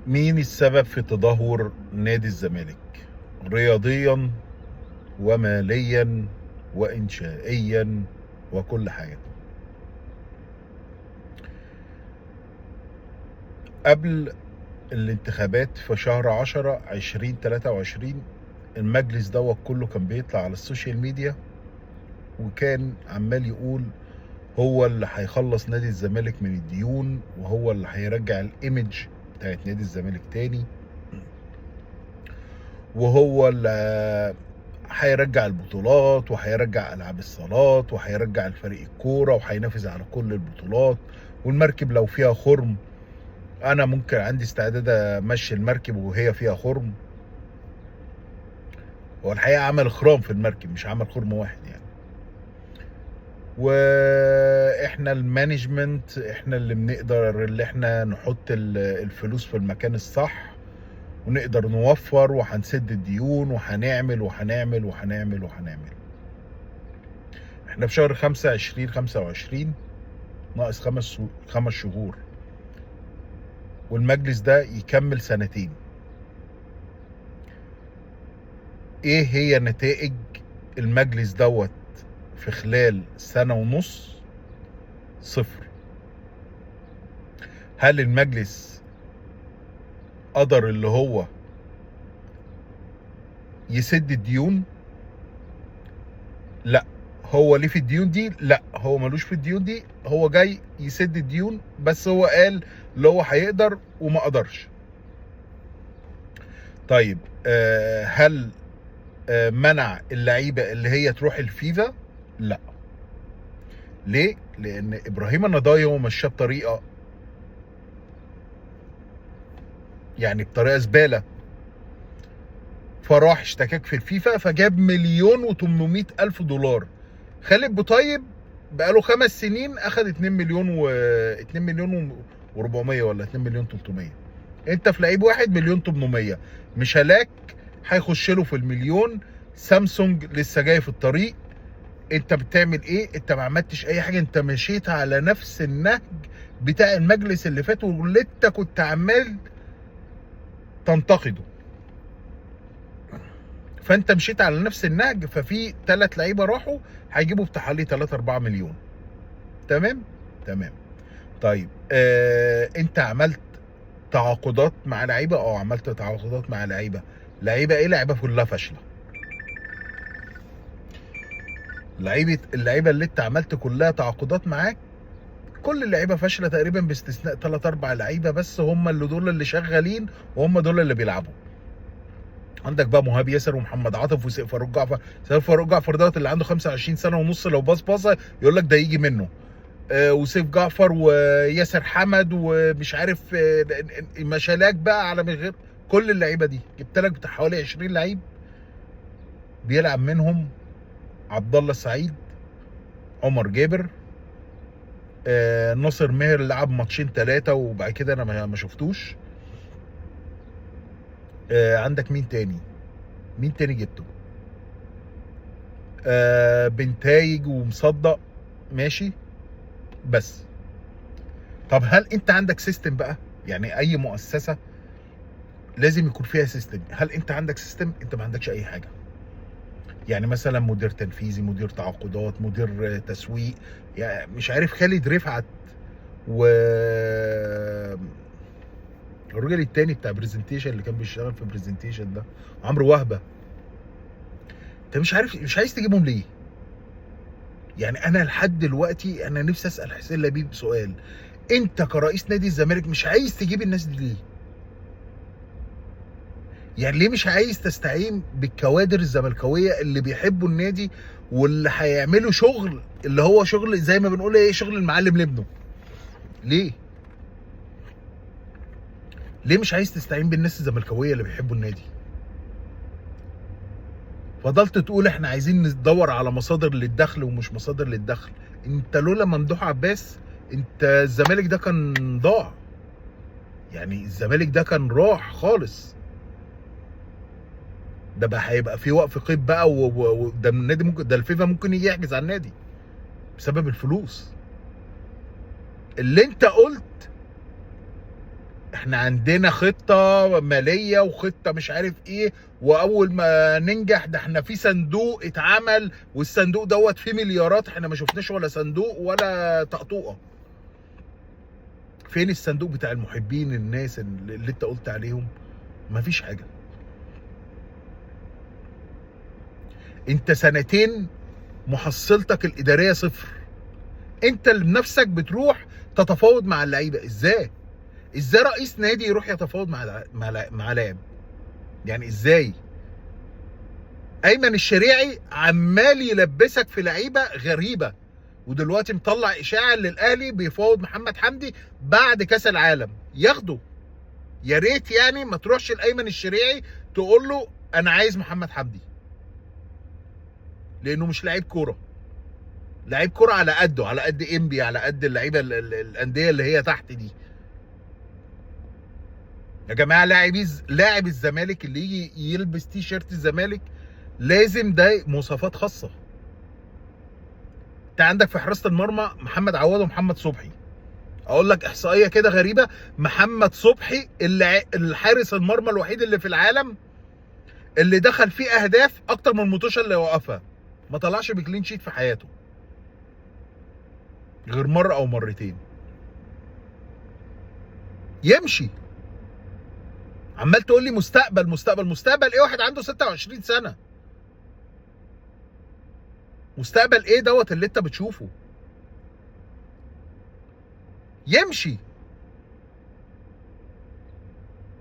مين السبب في تدهور نادي الزمالك رياضيا وماليا وإنشائيا وكل حاجة؟ قبل الانتخابات في شهر 10/2023 المجلس دوت كله كان بيطلع على السوشيال ميديا وكان عمال يقول هو اللي هيخلص نادي الزمالك من الديون، وهو اللي هيرجع الايمج بتاعت نادي الزمالك تاني، وهو اللي هيرجع البطولات وهيرجع العاب الصالات وهيرجع الفريق الكوره وهينافس على كل البطولات. والمركب لو فيها خرم انا ممكن عندي استعداد امشي المركب وهي فيها خرم. هو الحقيقه عمل خرام في المركب، مش عمل خرم واحد يعني. واحنا المانجمنت احنا اللي بنقدر اللي احنا نحط الفلوس في المكان الصح، ونقدر نوفر وهنسد الديون وهنعمل وهنعمل وهنعمل وهنعمل. احنا في شهر 5/2025 ناقص 5 شهور والمجلس ده يكمل سنتين. ايه هي نتائج المجلس دوت في خلال سنة ونص؟ صفر. هل المجلس قدر اللي هو يسد الديون؟ لا. هو ليه في الديون دي؟ لا، هو ملوش في الديون دي. هو جاي يسد الديون بس هو قال اللي هو هيقدر وما قدرش. طيب هل منع اللعيبه اللي هي تروح الفيفا؟ لا. ليه؟ لان ابراهيم النضاي هو مشاه بطريقه، يعني بطريقه زباله، فراح اشتكاك في الفيفا فجاب 1,800,000 دولار. خالد بوطيب بقاله 5 سنين اخد 2 مليون و400 ولا 2 مليون 300. انت في لعيب واحد 1,800,000. مش هلاك هيخش له في المليون. سامسونج لسه جاي في الطريق. انت بتعمل ايه؟ انت ما عملتش اي حاجه، انت مشيت على نفس النهج بتاع المجلس اللي فات واللي انت كنت عمال تنتقده. فانت مشيت على نفس النهج، ففي 3 لعيبه راحوا هيجيبوا بتاع حوالي 3-4 مليون. تمام. تمام. طيب انت عملت تعاقدات مع لعيبه؟ عملت تعاقدات مع لعيبه. لعيبه ايه؟ لعيبه كلها فاشله. اللعيبه اللي انت عملت كلها تعاقدات معاك، كل اللعيبه فاشله تقريبا باستثناء 3-4 لعيبه بس، هم اللي دول اللي شغالين وهم دول اللي بيلعبوا. عندك بقى مهاب ياسر ومحمد عاطف وسيف فاروق جعفر. سيف فاروق جعفر دوت اللي عنده 25 سنه ونص، لو باص باصه يقول لك ده يجي منه. وسيف جعفر وياسر حمد ومش عارف مشالاك بقى على من غير. كل اللعيبه دي جبت لك بتاع حوالي 20 لعيب بيلعب منهم عبد الله السعيد، عمر جابر، ناصر ماهر لعب ماتشين 3 وبعد كده انا ما شفتوش. عندك مين تاني؟ مين تاني جبته؟ بنتايج ومصدق. ماشي. بس طب هل انت عندك سيستم بقى؟ يعني اي مؤسسه لازم يكون فيها سيستم. هل انت عندك سيستم؟ انت ما عندكش اي حاجه. يعني مثلا مدير تنفيذي، مدير تعاقدات، مدير تسويق، يعني مش عارف خالد رفعت و الراجل التاني بتاع برزنتيشن اللي كان بيشتغل في برزنتيشن ده، عمرو وهبه. انت مش عارف، مش عايز تجيبهم ليه؟ يعني انا لحد دلوقتي انا نفسي اسال حسين لبيب سؤال. انت كرئيس نادي الزمالك مش عايز تجيب الناس دي ليه؟ يعني ليه مش عايز تستعين بالكوادر الزملكاويه اللي بيحبوا النادي واللي هيعملوا شغل اللي هو شغل زي ما بنقول ايه، شغل المعلم لابنه؟ ليه؟ ليه مش عايز تستعين بالناس الزملكاويه اللي بيحبوا النادي؟ فضلت تقول احنا عايزين ندور على مصادر للدخل ومش مصادر للدخل. انت لولا ممدوح عباس انت الزمالك ده كان ضاع. يعني الزمالك ده كان راح خالص. ده بقى هيبقى في وقف قيد بقى وده النادي ممكن، ده الفيفا ممكن يجي يحجز على النادي بسبب الفلوس اللي انت قلت. احنا عندنا خطه ماليه وخطه مش عارف ايه، واول ما ننجح ده احنا في صندوق اتعمل، والصندوق دوت فيه مليارات، احنا ما شفناش ولا صندوق ولا طقطوقه. فين الصندوق بتاع المحبين الناس اللي انت قلت عليهم؟ مفيش حاجه. انت سنتين محصلتك الاداريه صفر. انت اللي بنفسك بتروح تتفاوض مع اللعيبه. ازاي رئيس نادي يروح يتفاوض مع لاعب؟ يعني ازاي؟ ايمن الشريعي عمال يلبسك في لعيبه غريبه، ودلوقتي مطلع اشاعه ان الاهلي بيفاوض محمد حمدي بعد كاس العالم ياخده. يا ريت يعني ما تروحش لايمن الشريعي تقول له انا عايز محمد حمدي، لانه مش لعيب كوره. لعيب كوره على قده، على قد انبي، على قد اللعيبه الانديه اللي هي تحت دي. يا جماعه لاعب الزمالك اللي يجي يلبس تي شيرت الزمالك لازم ده مواصفات خاصه. انت عندك في حراسه المرمى محمد عواد ومحمد صبحي. اقول لك احصائيه كده غريبه، محمد صبحي الحارس المرمى الوحيد اللي في العالم اللي دخل فيه اهداف اكتر من المطوشه اللي وقفها، ما طلعش بكلين شيت في حياته غير مره او مرتين. يمشي عمال تقول لي مستقبل مستقبل مستقبل ايه؟ واحد عنده 26 سنه. مستقبل ايه دوت اللي انت بتشوفه؟ يمشي.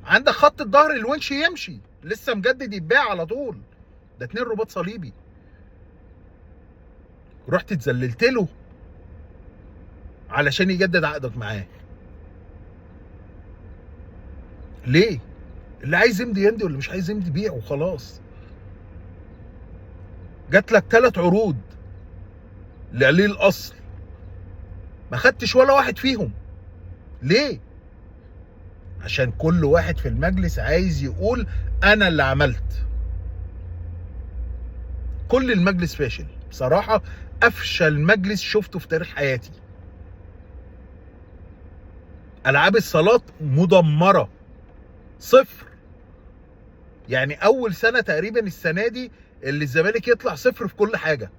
عندك خط الظهر الونش يمشي، لسه مجدد يتباع على طول، ده 2 رباط صليبي. رحت اتذللت له علشان يجدد عقدك معاه. ليه؟ اللي عايز يمضي يمضي، واللي مش عايز يمضي بيع وخلاص. جات لك 3 عروض لقليل الاصل، ما خدتش ولا واحد فيهم. ليه؟ عشان كل واحد في المجلس عايز يقول انا اللي عملت. كل المجلس فاشل بصراحة، افشل مجلس شفته في تاريخ حياتي. العاب الصالات مدمرة صفر. يعني اول سنة تقريبا السنة دي اللي الزمالك يطلع صفر في كل حاجة.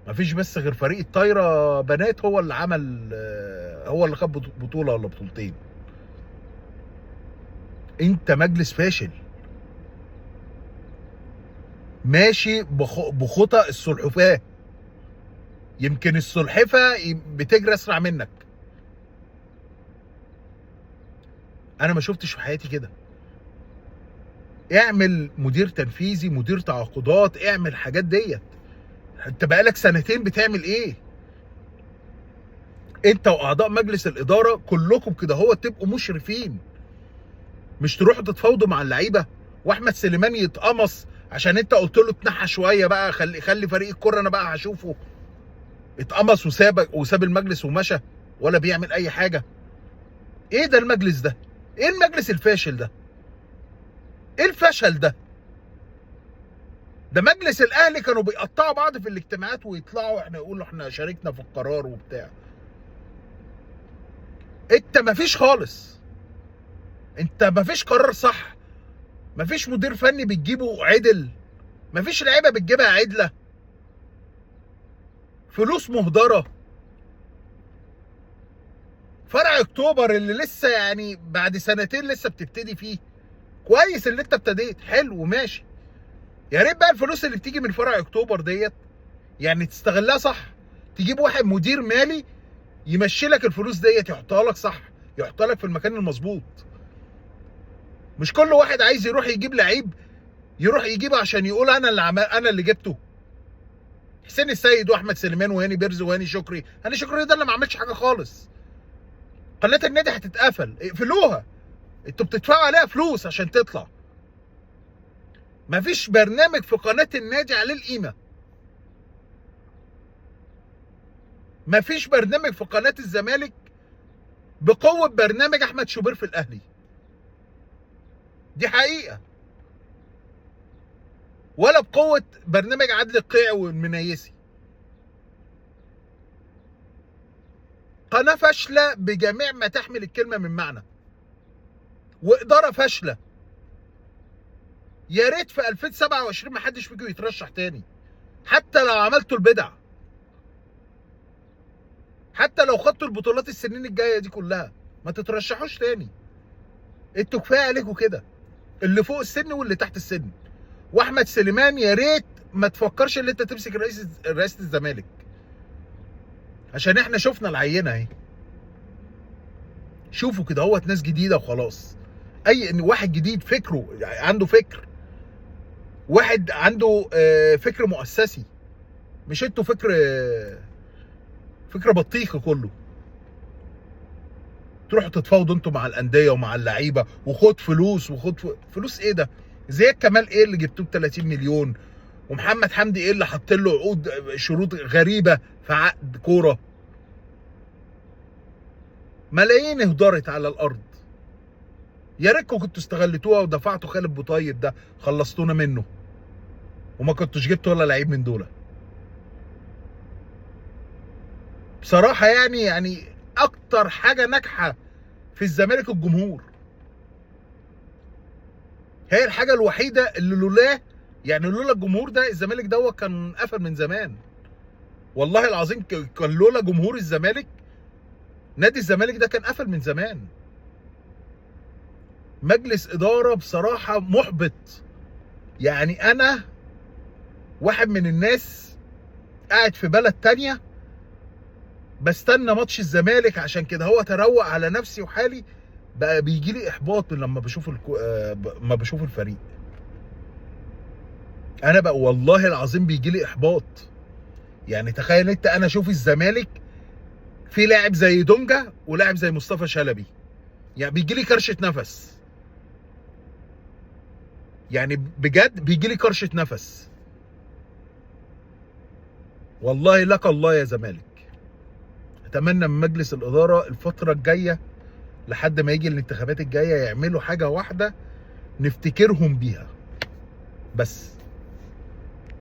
مفيش بس غير فريق الطايرة بنات هو اللي عمل، هو اللي خد بطولة ولا بطولتين. انت مجلس فاشل ماشي بخطى السلحفاه. يمكن السلحفه بتجري اسرع منك. انا ما شفتش في حياتي كده. اعمل مدير تنفيذي، مدير تعاقدات، اعمل حاجات ديت. انت بقالك سنتين بتعمل ايه؟ انت واعضاء مجلس الاداره كلكم كده هو تبقوا مشرفين، مش تروحوا تتفاوضوا مع اللعيبه. واحمد سليمان يتقمص عشان انت قلت له اتنحى شويه بقى، خلي فريق الكره انا بقى هشوفه. اتقمص وساب المجلس ومشى، ولا بيعمل اي حاجه. ايه ده المجلس ده؟ ايه المجلس الفاشل ده؟ ايه الفشل ده؟ ده مجلس الاهلي كانوا بيقطعوا بعض في الاجتماعات ويطلعوا احنا يقولوا احنا شاركنا في القرار وبتاع. انت مفيش خالص. انت مفيش قرار صح، مفيش مدير فني بتجيبه عدل، مفيش لعيبه بتجيبها عدله، فلوس مهدره. فرع اكتوبر اللي لسه يعني بعد سنتين لسه بتبتدي فيه، كويس اللي انت ابتديت، حلو وماشي. يا ريت بقى الفلوس اللي بتيجي من فرع اكتوبر ديت يعني تستغلها صح. تجيب واحد مدير مالي يمشي لك الفلوس ديت، يحطها لك صح، يحطها لك في المكان المظبوط. مش كل واحد عايز يروح يجيب لعيب يروح يجيبه عشان يقول انا اللي جبته. حسين السيد واحمد سليمان وهاني بيرز وهاني شكري. هاني شكري ده اللي ما عملش حاجه خالص. قناه النادي هتتقفل، اقفلوها. انتوا بتدفعوا عليها فلوس عشان تطلع. مفيش برنامج في قناه النادي عليه القيمه. مفيش برنامج في قناه الزمالك بقوه برنامج احمد شوبير في الاهلي. دي حقيقه. ولا بقوه برنامج عادل القيعي والمنيسي. قناه فاشله بجميع ما تحمل الكلمه من معنى. واداره فاشله. يا ريت في 2027 ما حدش فيكم يترشح تاني، حتى لو عملتوا البدع، حتى لو خدتوا البطولات السنين الجايه دي كلها، ما تترشحوش تاني. انتوا كفايه عليكم كده، اللي فوق السن واللي تحت السن. واحمد سليمان يا ريت ما تفكرش ان انت تمسك رئاسه الزمالك، عشان احنا شفنا العينه اهي. شوفوا كده، هو ناس جديده وخلاص. اي واحد جديد فكره عنده فكر، واحد عنده فكر مؤسسي، مش انتوا فكر بطيخ كله. تروحوا تتفاوضوا انتوا مع الانديه ومع اللعيبه، وخد فلوس فلوس ايه ده؟ زياد كمال ايه اللي جبتوه ب 30 مليون؟ ومحمد حمدي ايه اللي حط له عقود شروط غريبه في عقد كوره؟ ملايين اهدرت على الارض. يا ريتكم كنتوا استغلتوها ودفعتوا خالد بوطيب ده، خلصتونا منه، وما كنتوش جبتوا ولا لعيب من دول. بصراحه يعني اكتر حاجه ناجحه في الزمالك الجمهور. هي الحاجه الوحيده اللي لولاه، يعني لولا الجمهور ده الزمالك ده كان قفل من زمان. والله العظيم كان لولا جمهور الزمالك نادي الزمالك ده كان قفل من زمان. مجلس اداره بصراحه محبط. يعني انا واحد من الناس قاعد في بلد تانية بستنى ماتش الزمالك، عشان كده هو تروق على نفسي وحالي. بقى بيجي لي احباط من لما بشوف ما بشوف الفريق. انا بقى والله العظيم بيجي لي احباط. يعني تخيل انت، انا اشوف الزمالك في لاعب زي دونجا ولاعب زي مصطفى شلبي، يعني بيجي لي كرشه نفس. يعني بجد بيجي لي كرشه نفس. والله لك الله يا زمالك. اتمنى من مجلس الاداره الفتره الجايه لحد ما يجي الانتخابات الجايه يعملوا حاجه واحده نفتكرهم بيها بس.